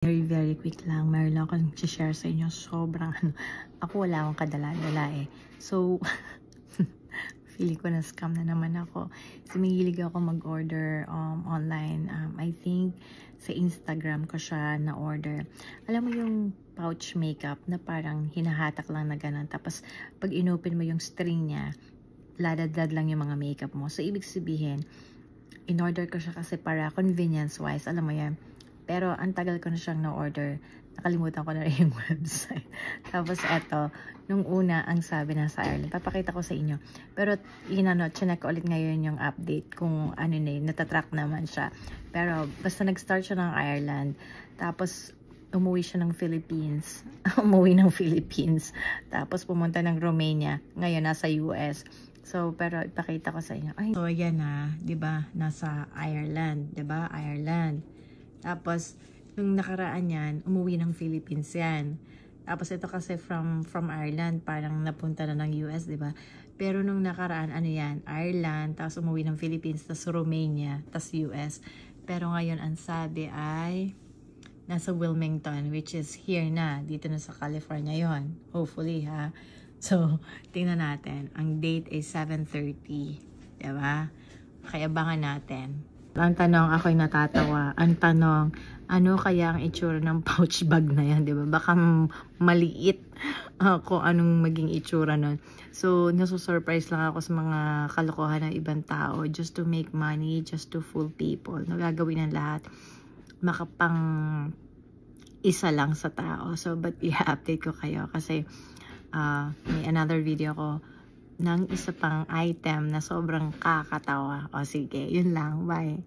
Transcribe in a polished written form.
Very quick lang. Meron lang akong share sa inyo. Sobrang ako wala akong kadala-dala eh. So, feeling ko na scam na naman ako. So, mahilig ako mag-order online. I think sa Instagram ko siya na-order. Alam mo yung pouch makeup na parang hinahatak lang na ganun. Tapos, pag inopen mo yung string niya, ladad lang yung mga makeup mo. So, ibig sabihin, in-order ko siya kasi para convenience-wise. Alam mo yan. Pero, ang tagal ko na siyang na-order. Nakalimutan ko na rin yung website. Tapos, eto, nung una, ang sabi na sa Ireland. Papakita ko sa inyo. Pero, chinek ulit ngayon yung update kung ano na yun. Natatrack naman siya. Pero, basta nag-start siya ng Ireland. Tapos, umuwi siya ng Philippines. Umuwi ng Philippines. Tapos, pumunta ng Romania. Ngayon, nasa US. So, pero ipakita ko sa inyo. Ay, so, ayan na. Diba? Nasa Ireland. Diba? Ireland. Tapos, nung nakaraan yan, umuwi ng Philippines yan. Tapos, ito kasi from Ireland, parang napunta na ng US, diba? Pero nung nakaraan, ano yan? Ireland, tapos umuwi ng Philippines, tapos Romania, tapos US. Pero ngayon, ang sabi ay nasa Wilmington, which is here na. Dito na sa California yon. Hopefully, ha? So, tingnan natin. Ang date is 7:30. Diba? Kaya abangan natin. Ang tanong, ako'y natatawa. Ang tanong, ano kaya ang itsura ng pouch bag na yan, di ba? Baka maliit kung anong maging itsura nun. So, nasusurprise lang ako sa mga kalokohan ng ibang tao just to make money, just to fool people. Nagagawin ng lahat. Makapang isa lang sa tao. So, but i-update ko kayo kasi may another video ko ng isa pang item na sobrang kakatawa. O sige, yun lang. Bye.